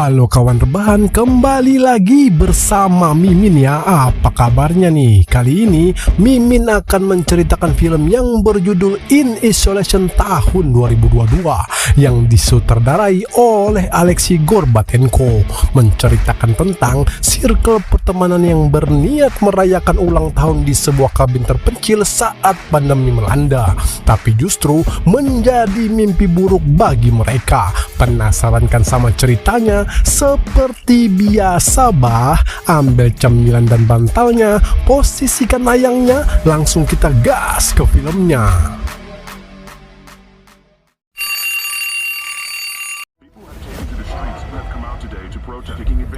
Halo kawan rebahan, kembali lagi bersama Mimin ya. Apa kabarnya nih? Kali ini Mimin akan menceritakan film yang berjudul In Isolation tahun 2022 yang disutradarai oleh Alexei Gorbatenko, menceritakan tentang circle pertemanan yang berniat merayakan ulang tahun di sebuah kabin terpencil saat pandemi melanda, tapi justru menjadi mimpi buruk bagi mereka. Penasaran kan sama ceritanya? Seperti biasa bah, ambil cemilan dan bantalnya, posisikan ayangnya, langsung kita gas ke filmnya.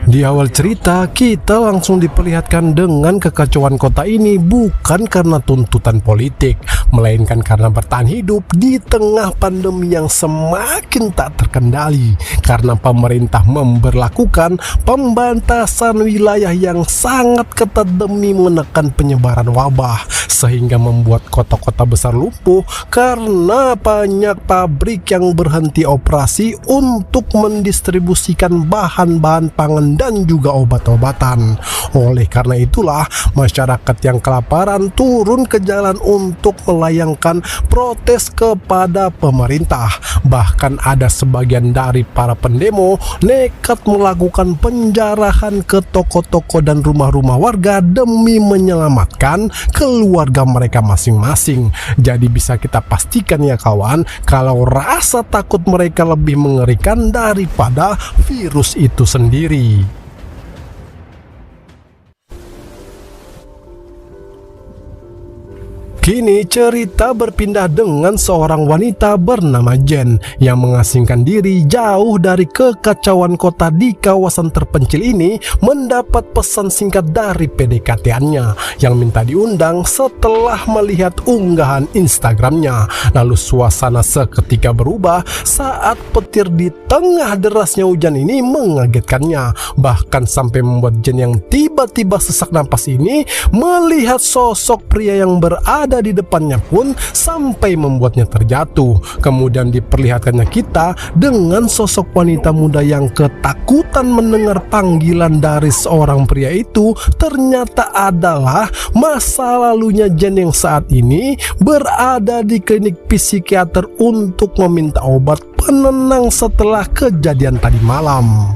Di awal cerita, kita langsung diperlihatkan dengan kekacauan kota ini bukan karena tuntutan politik, melainkan karena bertahan hidup di tengah pandemi yang semakin tak terkendali karena pemerintah memberlakukan pembatasan wilayah yang sangat ketat demi menekan penyebaran wabah, sehingga membuat kota-kota besar lumpuh karena banyak pabrik yang berhenti operasi untuk mendistribusikan bahan-bahan pangan dan juga obat-obatan. Oleh karena itulah, masyarakat yang kelaparan turun ke jalan untuk melayangkan protes kepada pemerintah. Bahkan ada sebagian dari para pendemo nekat melakukan penjarahan ke toko-toko dan rumah-rumah warga demi menyelamatkan keluarga mereka masing-masing. Jadi bisa kita pastikan ya kawan, kalau rasa takut mereka lebih mengerikan daripada virus itu sendiri. Kini cerita berpindah dengan seorang wanita bernama Jen yang mengasingkan diri jauh dari kekacauan kota di kawasan terpencil ini, mendapat pesan singkat dari PDKT-annya yang minta diundang setelah melihat unggahan Instagramnya. Lalu suasana seketika berubah saat petir di tengah derasnya hujan ini mengagetkannya, bahkan sampai membuat Jen yang tiba-tiba sesak napas ini melihat sosok pria yang berada di depannya pun sampai membuatnya terjatuh. Kemudian diperlihatkannya kita dengan sosok wanita muda yang ketakutan mendengar panggilan dari seorang pria itu ternyata adalah masa lalunya Jen yang saat ini berada di klinik psikiater untuk meminta obat penenang setelah kejadian tadi malam.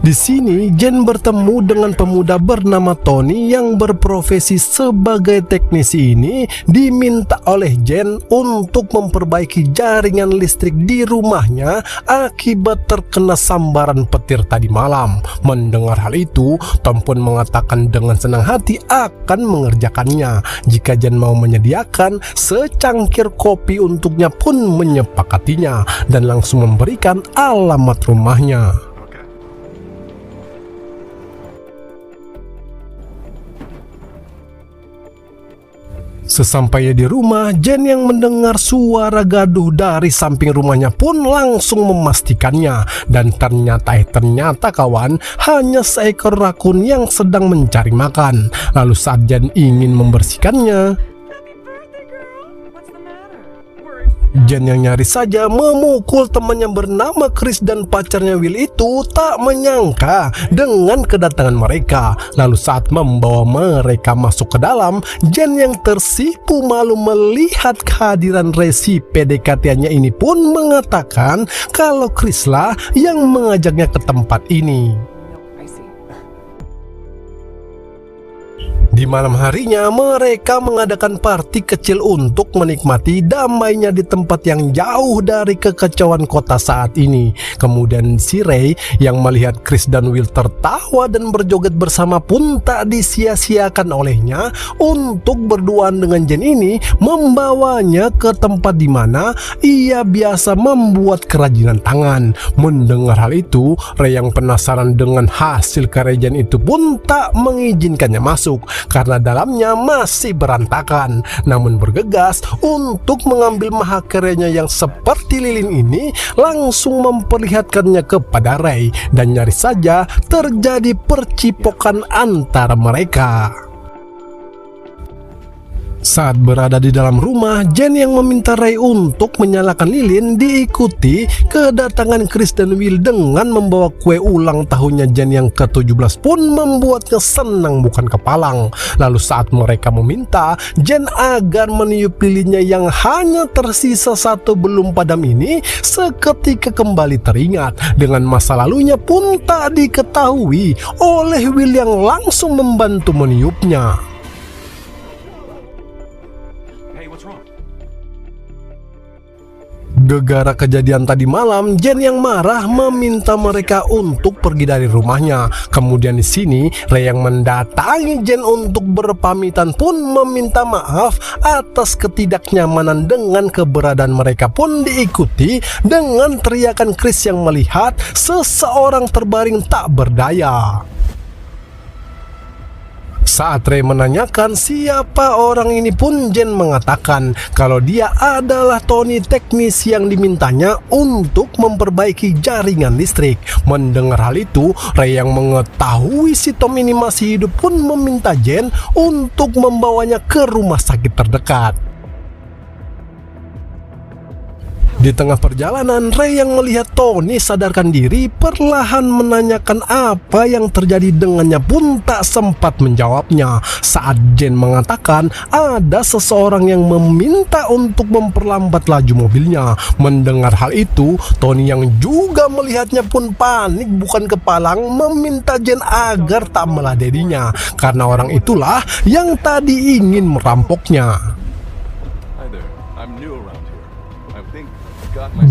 Di sini Jen bertemu dengan pemuda bernama Tony yang berprofesi sebagai teknisi. Ini diminta oleh Jen untuk memperbaiki jaringan listrik di rumahnya akibat terkena sambaran petir tadi malam. Mendengar hal itu, Tom pun mengatakan dengan senang hati akan mengerjakannya jika Jen mau menyediakan secangkir kopi untuknya, pun menyepakatinya dan langsung memberikan alamat rumahnya. Sesampainya di rumah, Jen yang mendengar suara gaduh dari samping rumahnya pun langsung memastikannya, dan ternyata kawan, hanya seekor rakun yang sedang mencari makan. Lalu saat Jen ingin membersihkannya, Jen yang nyaris saja memukul temannya bernama Chris dan pacarnya Will itu tak menyangka dengan kedatangan mereka. Lalu saat membawa mereka masuk ke dalam, Jen yang tersipu malu melihat kehadiran Resi PDKT-nya ini pun mengatakan kalau Chris lah yang mengajaknya ke tempat ini. Di malam harinya, mereka mengadakan party kecil untuk menikmati damainya di tempat yang jauh dari kekacauan kota saat ini. Kemudian si Ray yang melihat Chris dan Will tertawa dan berjoget bersama pun tak disia-siakan olehnya untuk berduaan dengan Jen ini, membawanya ke tempat di mana ia biasa membuat kerajinan tangan. Mendengar hal itu, Ray yang penasaran dengan hasil karya Jen itu pun tak mengizinkannya masuk karena dalamnya masih berantakan, namun bergegas untuk mengambil mahakaryanya yang seperti lilin ini, langsung memperlihatkannya kepada Ray, dan nyaris saja terjadi percipokan antara mereka. Saat berada di dalam rumah, Jen yang meminta Ray untuk menyalakan lilin diikuti kedatangan Chris dan Will dengan membawa kue ulang tahunnya Jen yang ke-17 pun membuatnya senang bukan kepalang. Lalu saat mereka meminta Jen agar meniup lilinnya yang hanya tersisa satu belum padam ini, seketika kembali teringat dengan masa lalunya pun tak diketahui oleh Will yang langsung membantu meniupnya. Gegara kejadian tadi malam, Jen yang marah meminta mereka untuk pergi dari rumahnya. Kemudian di sini, Ray yang mendatangi Jen untuk berpamitan pun meminta maaf atas ketidaknyamanan dengan keberadaan mereka pun diikuti dengan teriakan Chris yang melihat seseorang terbaring tak berdaya. Saat Ray menanyakan siapa orang ini pun Jen mengatakan kalau dia adalah Tony, teknisi yang dimintanya untuk memperbaiki jaringan listrik. Mendengar hal itu, Ray yang mengetahui si Tom ini masih hidup pun meminta Jen untuk membawanya ke rumah sakit terdekat. Di tengah perjalanan, Ray yang melihat Tony sadarkan diri perlahan menanyakan apa yang terjadi dengannya pun tak sempat menjawabnya. Saat Jen mengatakan ada seseorang yang meminta untuk memperlambat laju mobilnya. Mendengar hal itu, Tony yang juga melihatnya pun panik bukan kepalang meminta Jen agar tak meladeninya karena orang itulah yang tadi ingin merampoknya.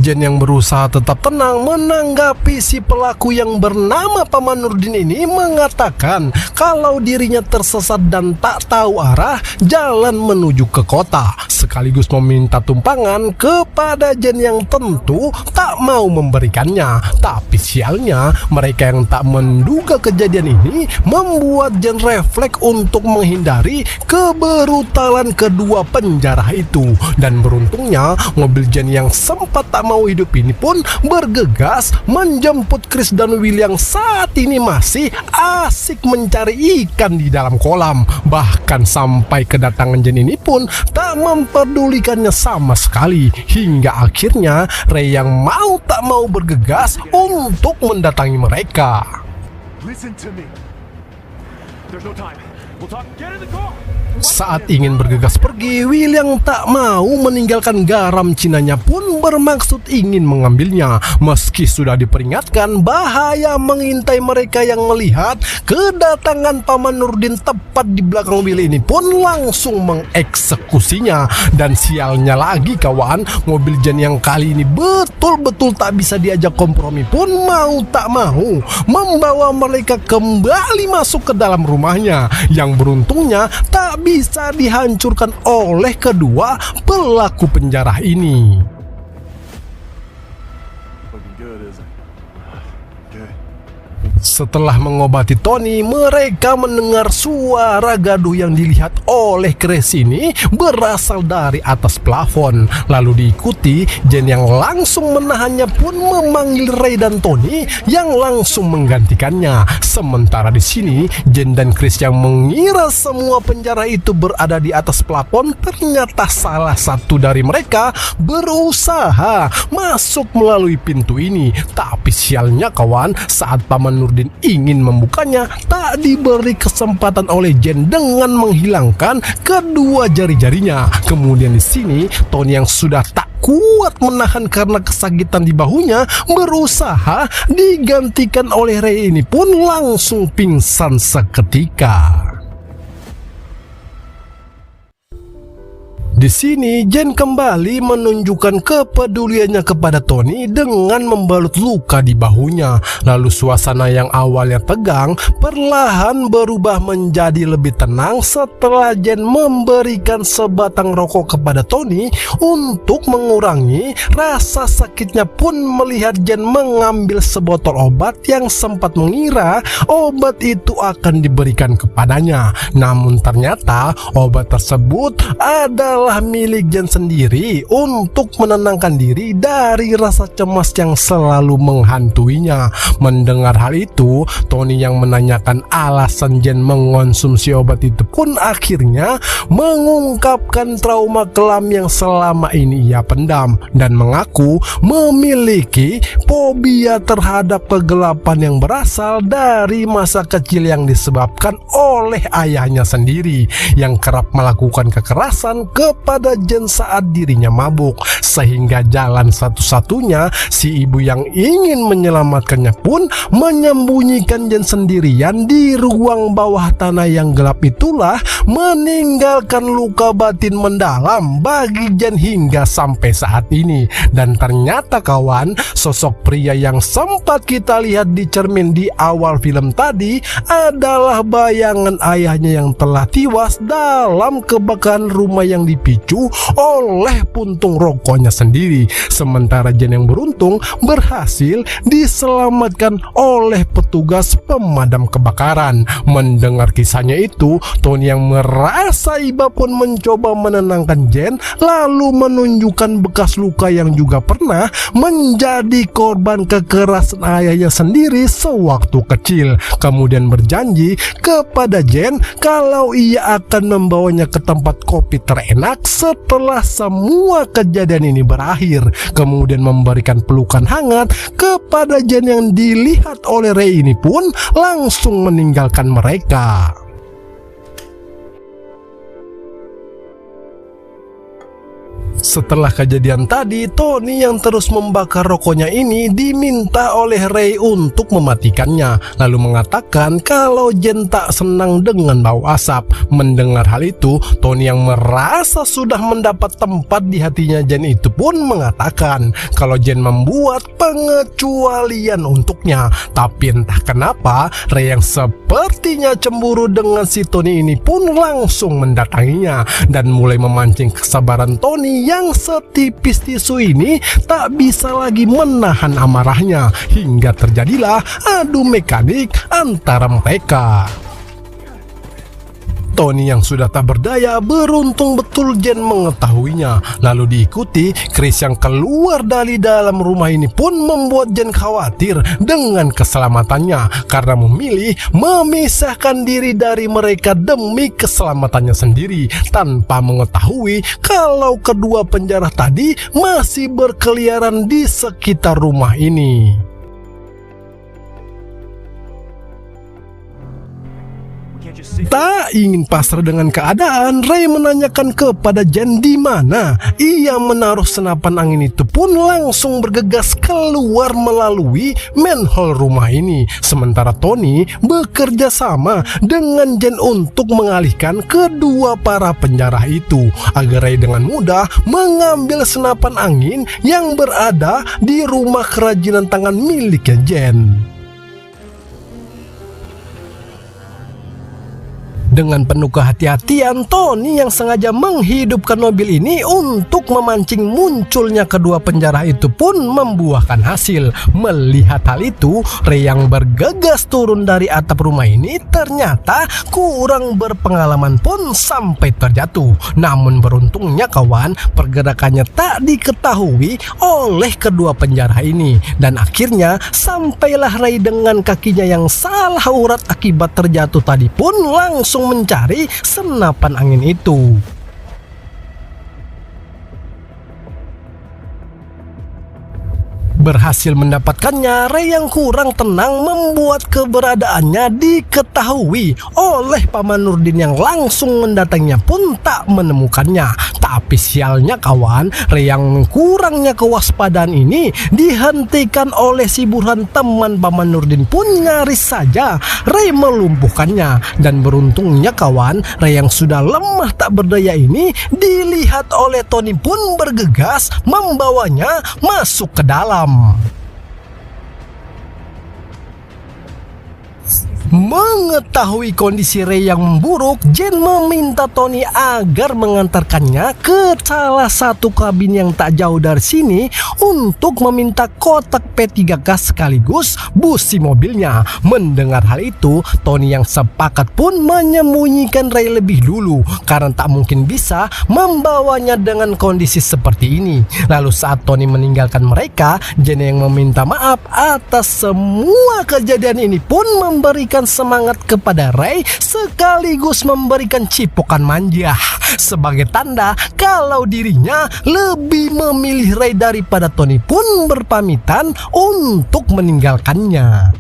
Jen yang berusaha tetap tenang menanggapi si pelaku yang bernama Paman Nurdin ini mengatakan kalau dirinya tersesat dan tak tahu arah jalan menuju ke kota, sekaligus meminta tumpangan kepada Jen yang tentu tak mau memberikannya. Tapi sialnya, mereka yang tak menduga kejadian ini membuat Jen refleks untuk menghindari kebrutalan kedua penjara itu. Dan beruntungnya mobil Jen yang sempat tak mau hidup ini pun bergegas menjemput Chris dan Will yang saat ini masih asik mencari ikan di dalam kolam. Bahkan sampai kedatangan Jen ini pun tak memperdulikannya sama sekali, hingga akhirnya Ray yang mau tak mau bergegas untuk mendatangi mereka. Listen to me. There's no time. We'll talk. Get in the car. Saat ingin bergegas pergi, Will yang tak mau meninggalkan garam Cinanya pun bermaksud ingin mengambilnya. Meski sudah diperingatkan bahaya mengintai mereka yang melihat kedatangan Paman Nurdin tepat di belakang Will ini pun langsung mengeksekusinya. Dan sialnya lagi kawan, mobil Jen yang kali ini betul-betul tak bisa diajak kompromi pun mau tak mau membawa mereka kembali masuk ke dalam rumahnya, yang beruntungnya tak bisa dihancurkan oleh kedua pelaku penjara ini. Setelah mengobati Tony, mereka mendengar suara gaduh yang dilihat oleh Chris ini berasal dari atas plafon. Lalu diikuti Jen yang langsung menahannya pun memanggil Ray dan Tony yang langsung menggantikannya. Sementara di sini Jen dan Chris yang mengira semua penjara itu berada di atas plafon, ternyata salah satu dari mereka berusaha masuk melalui pintu ini. Tapi sialnya kawan, saat Paman Nurdin ingin membukanya, tak diberi kesempatan oleh Jen dengan menghilangkan kedua jari-jarinya. Kemudian di sini Tony yang sudah tak kuat menahan karena kesakitan di bahunya berusaha digantikan oleh Ray ini pun langsung pingsan seketika. Di sini Jen kembali menunjukkan kepeduliannya kepada Tony dengan membalut luka di bahunya. Lalu suasana yang awalnya tegang perlahan berubah menjadi lebih tenang setelah Jen memberikan sebatang rokok kepada Tony untuk mengurangi rasa sakitnya pun melihat Jen mengambil sebotol obat yang sempat mengira obat itu akan diberikan kepadanya. Namun ternyata obat tersebut adalah adalah milik Jen sendiri untuk menenangkan diri dari rasa cemas yang selalu menghantuinya. Mendengar hal itu, Tony yang menanyakan alasan Jen mengonsumsi obat itu pun akhirnya mengungkapkan trauma kelam yang selama ini ia pendam dan mengaku memiliki fobia terhadap kegelapan yang berasal dari masa kecil yang disebabkan oleh ayahnya sendiri yang kerap melakukan kekerasan kepada Jen saat dirinya mabuk, sehingga jalan satu-satunya si ibu yang ingin menyelamatkannya pun menyembunyikan Jen sendirian di ruang bawah tanah yang gelap itulah, meninggalkan luka batin mendalam bagi Jen hingga sampai saat ini. Dan ternyata kawan, sosok pria yang sempat kita lihat di cermin di awal film tadi adalah bayangan ayahnya yang telah tewas dalam kebakaran rumah yang dipicu oleh puntung rokoknya sendiri. Sementara Jen yang beruntung berhasil diselamatkan oleh petugas pemadam kebakaran. Mendengar kisahnya itu, Tony yang merasa iba pun mencoba menenangkan Jen, lalu menunjukkan bekas luka yang juga pernah menjadi korban kekerasan ayahnya sendiri sewaktu kecil. Kemudian berjanji kepada Jen kalau ia akan membawanya ke tempat kopi terenak setelah semua kejadian ini berakhir. Kemudian memberikan pelukan hangat kepada Jen yang dilihat oleh Ray ini pun langsung meninggalkan mereka. Setelah kejadian tadi, Tony yang terus membakar rokoknya ini diminta oleh Ray untuk mematikannya, lalu mengatakan kalau Jen tak senang dengan bau asap. Mendengar hal itu, Tony yang merasa sudah mendapat tempat di hatinya Jen itu pun mengatakan kalau Jen membuat pengecualian untuknya. Tapi entah kenapa, Ray yang sepertinya cemburu dengan si Tony ini pun langsung mendatanginya dan mulai memancing kesabaran Tony yang setipis tisu ini tak bisa lagi menahan amarahnya, hingga terjadilah adu mekanik antara mereka. Tony yang sudah tak berdaya beruntung betul Jen mengetahuinya, lalu diikuti Chris yang keluar dari dalam rumah ini pun membuat Jen khawatir dengan keselamatannya karena memilih memisahkan diri dari mereka demi keselamatannya sendiri tanpa mengetahui kalau kedua penjara tadi masih berkeliaran di sekitar rumah ini. Tak ingin pasrah dengan keadaan, Ray menanyakan kepada Jen di mana ia menaruh senapan angin itu pun langsung bergegas keluar melalui manhole rumah ini. Sementara Tony bekerja sama dengan Jen untuk mengalihkan kedua para penjara itu agar Ray dengan mudah mengambil senapan angin yang berada di rumah kerajinan tangan miliknya Jen. Dengan penuh kehati-hatian, Tony yang sengaja menghidupkan mobil ini untuk memancing munculnya kedua penjara itu pun membuahkan hasil. Melihat hal itu, Ray yang bergegas turun dari atap rumah ini ternyata kurang berpengalaman pun sampai terjatuh. Namun beruntungnya kawan, pergerakannya tak diketahui oleh kedua penjara ini. Dan akhirnya sampailah Ray dengan kakinya yang salah urat akibat terjatuh tadi pun langsung mencari senapan angin itu. Berhasil mendapatkannya, Ray yang kurang tenang membuat keberadaannya diketahui oleh Paman Nurdin yang langsung mendatanginya pun tak menemukannya. Tapi sialnya kawan, Ray yang kurangnya kewaspadaan ini dihentikan oleh si Burhan teman Paman Nurdin pun nyaris saja Ray melumpuhkannya. Dan beruntungnya kawan, Ray yang sudah lemah tak berdaya ini dilihat oleh Tony pun bergegas membawanya masuk ke dalam. Mengetahui kondisi Ray yang memburuk, Jen meminta Tony agar mengantarkannya ke salah satu kabin yang tak jauh dari sini untuk meminta kotak P3K sekaligus busi mobilnya. Mendengar hal itu, Tony yang sepakat pun menyembunyikan Ray lebih dulu karena tak mungkin bisa membawanya dengan kondisi seperti ini. Lalu saat Tony meninggalkan mereka, Jen yang meminta maaf atas semua kejadian ini pun memberikan semangat kepada Ray sekaligus memberikan cipokan manja sebagai tanda kalau dirinya lebih memilih Ray daripada Tony pun berpamitan untuk meninggalkannya.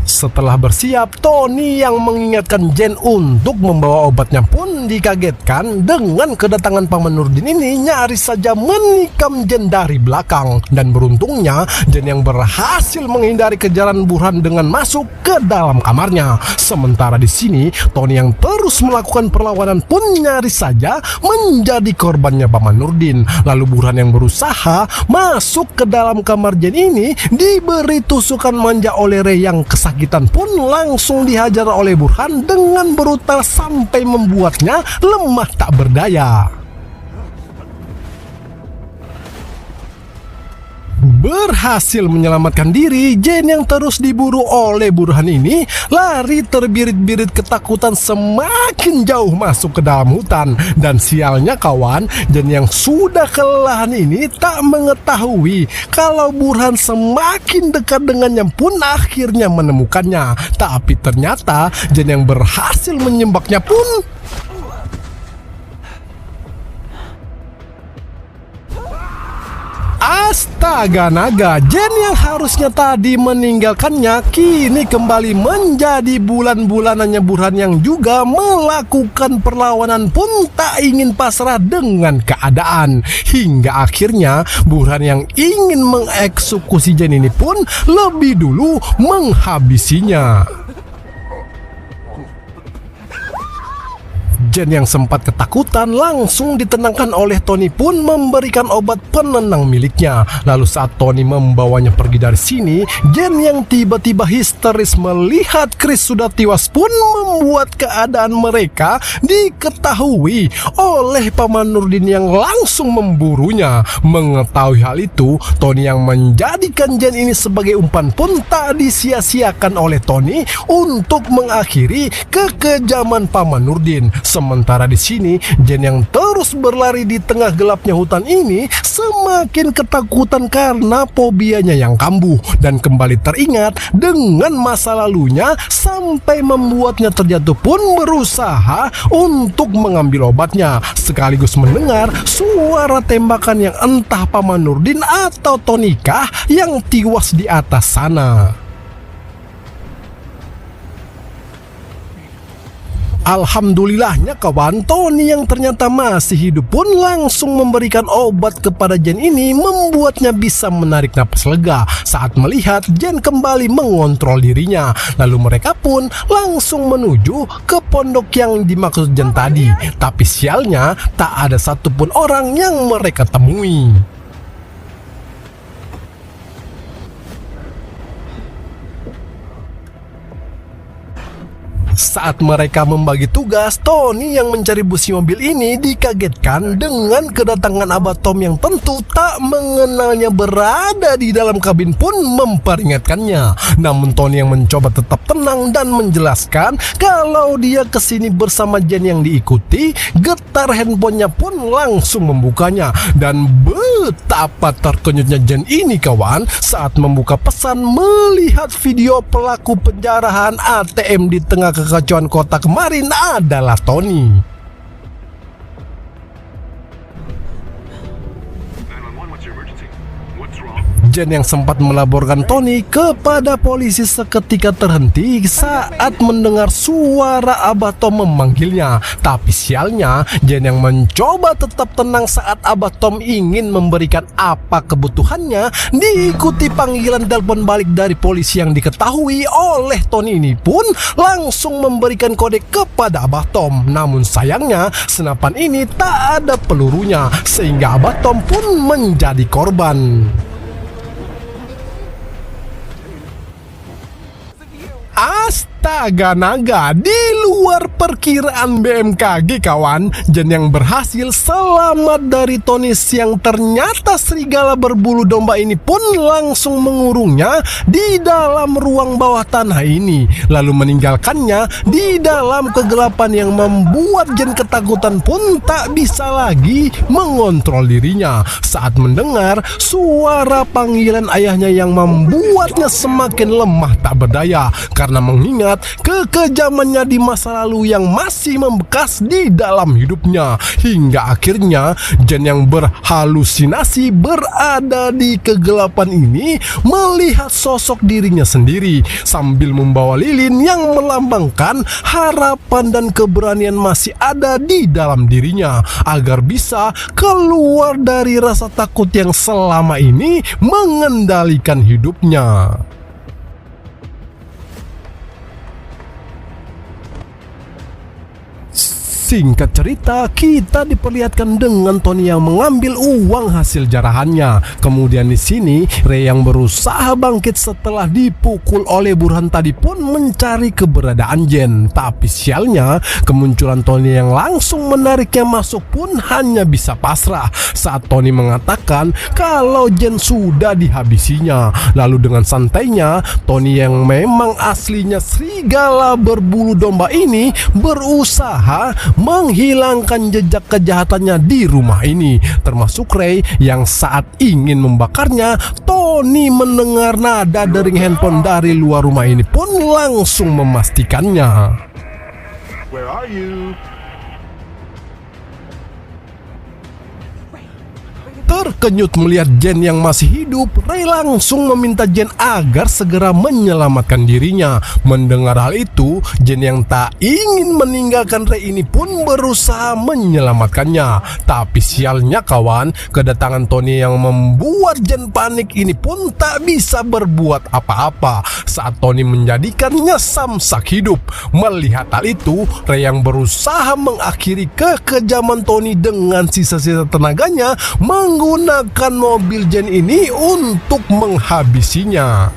Setelah bersiap, Tony yang mengingatkan Jen untuk membawa obatnya pun dikagetkan dengan kedatangan Paman Nurdin ini nyaris saja menikam Jen dari belakang. Dan beruntungnya Jen yang berhasil menghindari kejaran Burhan dengan masuk ke dalam kamarnya. Sementara di sini Tony yang terus melakukan perlawanan pun nyaris saja menjadi korbannya Paman Nurdin. Lalu Burhan yang berusaha masuk ke dalam kamar Jen ini diberi tusukan manja oleh Ray yang kesakitan pun langsung dihajar oleh Burhan dengan brutal sampai membuatnya lemah tak berdaya. Berhasil menyelamatkan diri, Jen yang terus diburu oleh Burhan ini lari terbirit-birit ketakutan semakin jauh masuk ke dalam hutan. Dan sialnya kawan, Jen yang sudah kelelahan ini tak mengetahui kalau Burhan semakin dekat dengannya pun akhirnya menemukannya. Tapi ternyata Jen yang berhasil menyembaknya pun astaga naga, Jen yang harusnya tadi meninggalkannya kini kembali menjadi bulan-bulanannya Burhan yang juga melakukan perlawanan pun tak ingin pasrah dengan keadaan. Hingga akhirnya Burhan yang ingin mengeksekusi Jen ini pun lebih dulu menghabisinya. Jen yang sempat ketakutan langsung ditenangkan oleh Tony pun memberikan obat penenang miliknya. Lalu saat Tony membawanya pergi dari sini, Jen yang tiba-tiba histeris melihat Chris sudah tewas pun membuat keadaan mereka diketahui oleh Paman Nurdin yang langsung memburunya. Mengetahui hal itu, Tony yang menjadikan Jen ini sebagai umpan pun tak disia-siakan oleh Tony untuk mengakhiri kekejaman Paman Nurdin. Sementara di sini, Jen yang terus berlari di tengah gelapnya hutan ini semakin ketakutan karena fobianya yang kambuh dan kembali teringat dengan masa lalunya sampai membuatnya terjatuh pun berusaha untuk mengambil obatnya sekaligus mendengar suara tembakan yang entah Paman Nurdin atau Tonikah yang tewas di atas sana. Alhamdulillahnya kawan, Tony yang ternyata masih hidup pun langsung memberikan obat kepada Jen ini membuatnya bisa menarik napas lega saat melihat Jen kembali mengontrol dirinya. Lalu mereka pun langsung menuju ke pondok yang dimaksud Jen tadi. Tapi sialnya tak ada satupun orang yang mereka temui. Saat mereka membagi tugas, Tony yang mencari busi mobil ini dikagetkan dengan kedatangan Abah Tom yang tentu tak mengenalnya berada di dalam kabin pun memperingatkannya. Namun Tony yang mencoba tetap tenang dan menjelaskan kalau dia kesini bersama Jen yang diikuti, getar handphonenya pun langsung membukanya. Dan betapa terkejutnya Jen ini kawan saat membuka pesan melihat video pelaku penjarahan ATM di tengah kekacauan kota kemarin adalah Tony. Jen yang sempat melaporkan Tony kepada polisi seketika terhenti saat mendengar suara Abah Tom memanggilnya. Tapi sialnya, Jen yang mencoba tetap tenang saat Abah Tom ingin memberikan apa kebutuhannya, diikuti panggilan telepon balik dari polisi yang diketahui oleh Tony ini pun langsung memberikan kode kepada Abah Tom. Namun sayangnya, senapan ini tak ada pelurunya sehingga Abah Tom pun menjadi korban. Astaga naga, di luar perkiraan BMKG kawan, Jen yang berhasil selamat dari Tony yang ternyata serigala berbulu domba ini pun langsung mengurungnya di dalam ruang bawah tanah ini, lalu meninggalkannya di dalam kegelapan yang membuat Jen ketakutan pun tak bisa lagi mengontrol dirinya saat mendengar suara panggilan ayahnya yang membuatnya semakin lemah tak berdaya karena mengingat kekejamannya di masa lalu yang masih membekas di dalam hidupnya. Hingga akhirnya Jen yang berhalusinasi berada di kegelapan ini melihat sosok dirinya sendiri sambil membawa lilin yang melambangkan harapan dan keberanian masih ada di dalam dirinya agar bisa keluar dari rasa takut yang selama ini mengendalikan hidupnya. Singkat cerita, kita diperlihatkan dengan Tony yang mengambil uang hasil jarahannya. Kemudian di sini, Ray yang berusaha bangkit setelah dipukul oleh Burhan tadi pun mencari keberadaan Jen. Tapi sialnya, kemunculan Tony yang langsung menariknya masuk pun hanya bisa pasrah saat Tony mengatakan kalau Jen sudah dihabisinya. Lalu dengan santainya, Tony yang memang aslinya serigala berbulu domba ini berusaha menghilangkan jejak kejahatannya di rumah ini, termasuk Ray yang saat ingin membakarnya. Tony mendengar nada dering handphone dari luar rumah ini pun langsung memastikannya. Where are you? Terkejut melihat Jen yang masih hidup, Ray langsung meminta Jen agar segera menyelamatkan dirinya. Mendengar hal itu, Jen yang tak ingin meninggalkan Ray ini pun berusaha menyelamatkannya. Tapi sialnya kawan, kedatangan Tony yang membuat Jen panik ini pun tak bisa berbuat apa-apa saat Tony menjadikannya samsak hidup. Melihat hal itu, Ray yang berusaha mengakhiri kekejaman Tony dengan sisa-sisa tenaganya menggunakan mobil Jen ini untuk menghabisinya.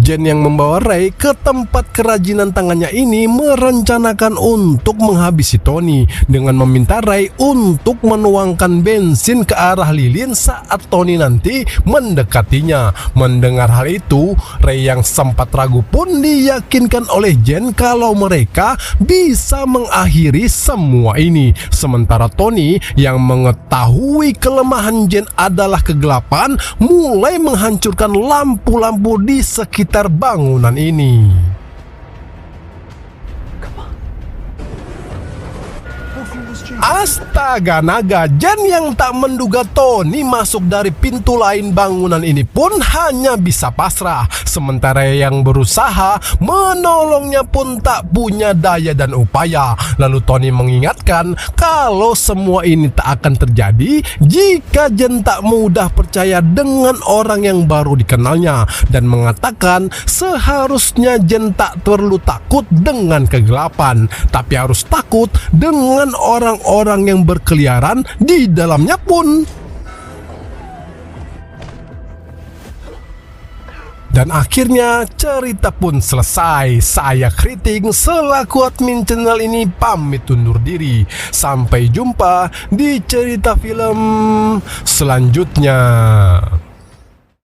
Jen yang membawa Ray ke tempat kerajinan tangannya ini merencanakan untuk menghabisi Tony dengan meminta Ray untuk menuangkan bensin ke arah lilin saat Tony nanti mendekatinya. Mendengar hal itu, Ray yang sempat ragu pun diyakinkan oleh Jen kalau mereka bisa mengakhiri semua ini. Sementara Tony yang mengetahui kelemahan Jen adalah kegelapan mulai menghancurkan lampu-lampu di sekitar bangunan ini. Astaga naga, Jen yang tak menduga Tony masuk dari pintu lain bangunan ini pun hanya bisa pasrah. Sementara yang berusaha menolongnya pun tak punya daya dan upaya. Lalu Tony mengingatkan kalau semua ini tak akan terjadi jika Jen tak mudah percaya dengan orang yang baru dikenalnya, dan mengatakan seharusnya Jen tak perlu takut dengan kegelapan, tapi harus takut dengan orang-orang yang berkeliaran di dalamnya pun. Dan akhirnya cerita pun selesai. Saya Kriting selaku admin channel ini pamit undur diri. Sampai jumpa di cerita film selanjutnya.